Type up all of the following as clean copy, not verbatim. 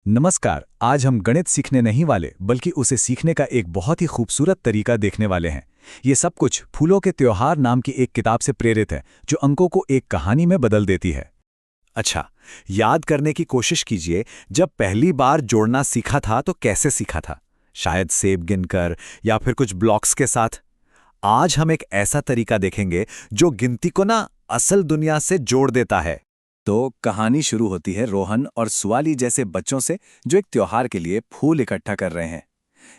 नमस्कार। आज हम गणित सीखने नहीं वाले बल्कि उसे सीखने का एक बहुत ही खूबसूरत तरीका देखने वाले हैं। ये सब कुछ फूलों के त्योहार नाम की एक किताब से प्रेरित है जो अंकों को एक कहानी में बदल देती है। अच्छा, याद करने की कोशिश कीजिए, जब पहली बार जोड़ना सीखा था तो कैसे सीखा था? शायद सेब गिनकर या फिर कुछ ब्लॉक्स के साथ। आज हम एक ऐसा तरीका देखेंगे जो गिनती को ना असल दुनिया से जोड़ देता है। तो कहानी शुरू होती है रोहन और सुवाली जैसे बच्चों से जो एक त्योहार के लिए फूल इकट्ठा कर रहे हैं।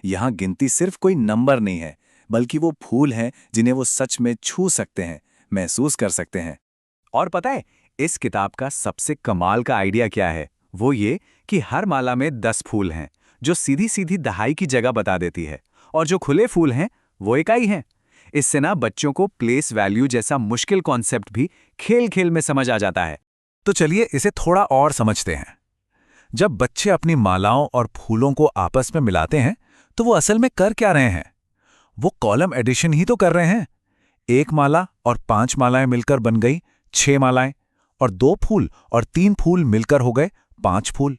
यहाँ गिनती सिर्फ कोई नंबर नहीं है, बल्कि वो फूल हैं जिन्हें वो सच में छू सकते हैं, महसूस कर सकते हैं। और पता है, इस किताब का सबसे कमाल का आइडिया क्या है? वो ये कि हर माला में 10 फूल हैं, जो सीधी सीधी दहाई की जगह बता देती है, और जो खुले फूल हैं वो इकाई हैं। इससे ना बच्चों को प्लेस वैल्यू जैसा मुश्किल कॉन्सेप्ट भी खेल खेल में समझ आ जाता है। तो चलिए इसे थोड़ा और समझते हैं। जब बच्चे अपनी मालाओं और फूलों को आपस में मिलाते हैं तो वो असल में कर क्या रहे हैं? वो कॉलम एडिशन ही तो कर रहे हैं। एक माला और 5 मालाएं मिलकर बन गई 6 मालाएं, और 2 फूल और 3 फूल मिलकर हो गए 5 फूल।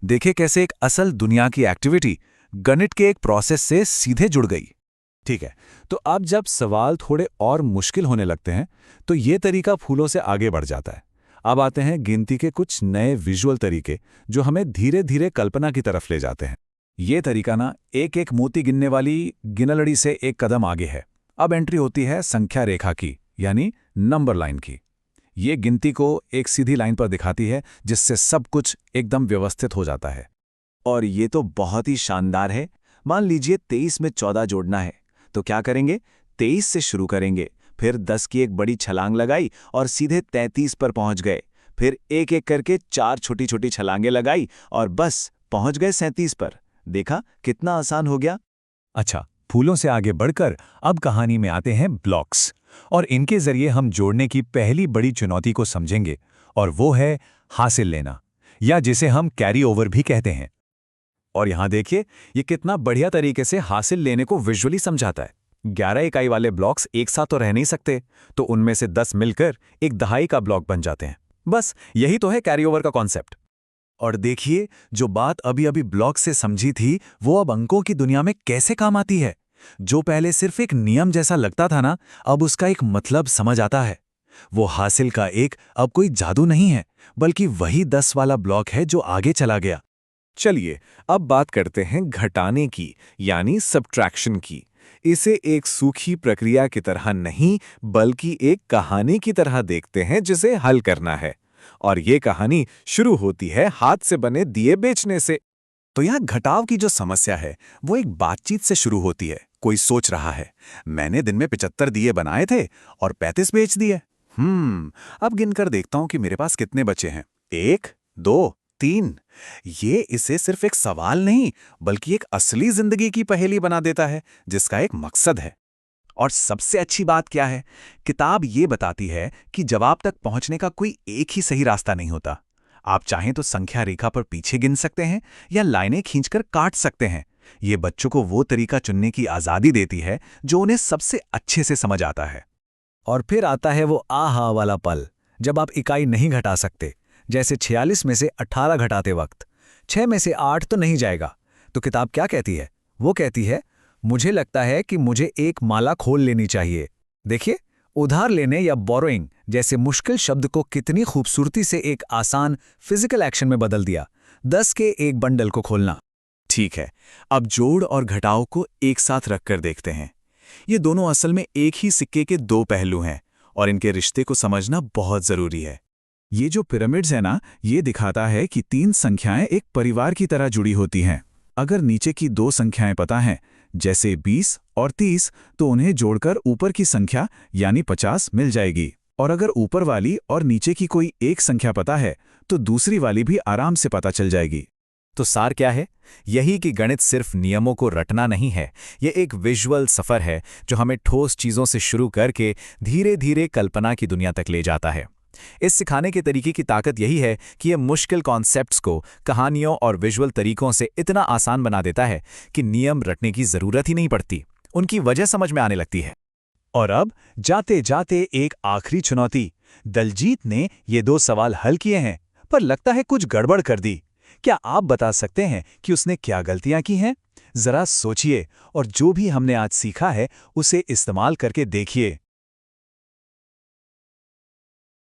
देखे कैसे एक असल दुनिया की एक्टिविटी गणित के एक प्रोसेस से सीधे जुड़ गई। ठीक है, तो अब जब सवाल थोड़े और मुश्किल होने लगते हैं तो ये तरीका फूलों से आगे बढ़ जाता है। अब आते हैं गिनती के कुछ नए विजुअल तरीके जो हमें धीरे धीरे कल्पना की तरफ ले जाते हैं। ये तरीका ना एक एक मोती गिनने वाली गिनलड़ी से एक कदम आगे है। अब एंट्री होती है संख्या रेखा की, यानी नंबर लाइन की। ये गिनती को एक सीधी लाइन पर दिखाती है जिससे सब कुछ एकदम व्यवस्थित हो जाता है। और ये तो बहुत ही शानदार है। मान लीजिए 23 में 14 जोड़ना है, तो क्या करेंगे? 23 से शुरू करेंगे, फिर 10 की एक बड़ी छलांग लगाई और सीधे 33 पर पहुंच गए। फिर एक एक करके 4 छोटी छोटी छलांगे लगाई और बस पहुंच गए 37 पर। देखा कितना आसान हो गया? अच्छा, फूलों से आगे बढ़कर अब कहानी में आते हैं ब्लॉक्स, और इनके जरिए हम जोड़ने की पहली बड़ी चुनौती को समझेंगे, और वो है हासिल लेना, या जिसे हम कैरी ओवर भी कहते हैं। और यहां देखिए, ये कितना बढ़िया तरीके से हासिल लेने को विजुअली समझाता है। 11 इकाई वाले ब्लॉक्स एक साथ तो रह नहीं सकते, तो उनमें से 10 मिलकर एक दहाई का ब्लॉक बन जाते हैं। बस यही तो है कैरी ओवर का कॉन्सेप्ट। और देखिए, जो बात अभी अभी ब्लॉक से समझी थी वो अब अंकों की दुनिया में कैसे काम आती है। जो पहले सिर्फ एक नियम जैसा लगता था ना, अब उसका एक मतलब समझ आता है। वो हासिल का एक अब कोई जादू नहीं है, बल्कि वही 10 वाला ब्लॉक है जो आगे चला गया। चलिए अब बात करते हैं घटाने की, यानी सब्ट्रैक्शन की। इसे एक सूखी प्रक्रिया की तरह नहीं, बल्कि एक कहानी की तरह देखते हैं जिसे हल करना है। और ये कहानी शुरू होती है हाथ से बने दिए बेचने से। तो यहाँ घटाव की जो समस्या है वो एक बातचीत से शुरू होती है। कोई सोच रहा है, मैंने दिन में 75 दिए बनाए थे और 35 बेच दिए। अब गिनकर देखता हूं कि मेरे पास कितने बचे हैं। 1, 2, 3। ये इसे सिर्फ एक सवाल नहीं, बल्कि एक असली जिंदगी की पहेली बना देता है जिसका एक मकसद है। और सबसे अच्छी बात क्या है? किताब ये बताती है कि जवाब तक पहुंचने का कोई एक ही सही रास्ता नहीं होता। आप चाहें तो संख्या रेखा पर पीछे गिन सकते हैं या लाइनें खींचकर काट सकते हैं। ये बच्चों को वो तरीका चुनने की आजादी देती है जो उन्हें सबसे अच्छे से समझ आता है। और फिर आता है वो आहा वाला पल, जब आप इकाई नहीं घटा सकते। जैसे 46 में से 18 घटाते वक्त 6 में से 8 तो नहीं जाएगा। तो किताब क्या कहती है? वो कहती है, मुझे लगता है कि मुझे एक माला खोल लेनी चाहिए। देखिए, उधार लेने या बोरोइंग जैसे मुश्किल शब्द को कितनी खूबसूरती से एक आसान फिजिकल एक्शन में बदल दिया। 10 के एक बंडल को खोलना। ठीक है, अब जोड़ और घटाव को एक साथ रखकर देखते हैं। ये दोनों असल में एक ही सिक्के के 2 पहलू हैं, और इनके रिश्ते को समझना बहुत जरूरी है। ये जो पिरामिड्स है ना, ये दिखाता है कि 3 संख्याएं एक परिवार की तरह जुड़ी होती हैं। अगर नीचे की 2 संख्याएं पता हैं, जैसे 20 और 30, तो उन्हें जोड़कर ऊपर की संख्या यानी 50 मिल जाएगी। और अगर ऊपर वाली और नीचे की कोई एक संख्या पता है, तो दूसरी वाली भी आराम से पता चल जाएगी। तो सार क्या है? यही कि गणित सिर्फ नियमों को रटना नहीं है, ये एक विजुअल सफर है जो हमें ठोस चीजों से शुरू करके धीरे धीरे कल्पना की दुनिया तक ले जाता है। इस सिखाने के तरीके की ताकत यही है कि ये मुश्किल कॉन्सेप्ट्स को कहानियों और विजुअल तरीकों से इतना आसान बना देता है कि नियम रटने की जरूरत ही नहीं पड़ती, उनकी वजह समझ में आने लगती है। और अब जाते जाते एक आखिरी चुनौती। दलजीत ने ये 2 सवाल हल किए हैं, पर लगता है कुछ गड़बड़ कर दी। क्या आप बता सकते हैं कि उसने क्या गलतियां की हैं? जरा सोचिए और जो भी हमने आज सीखा है उसे इस्तेमाल करके देखिए।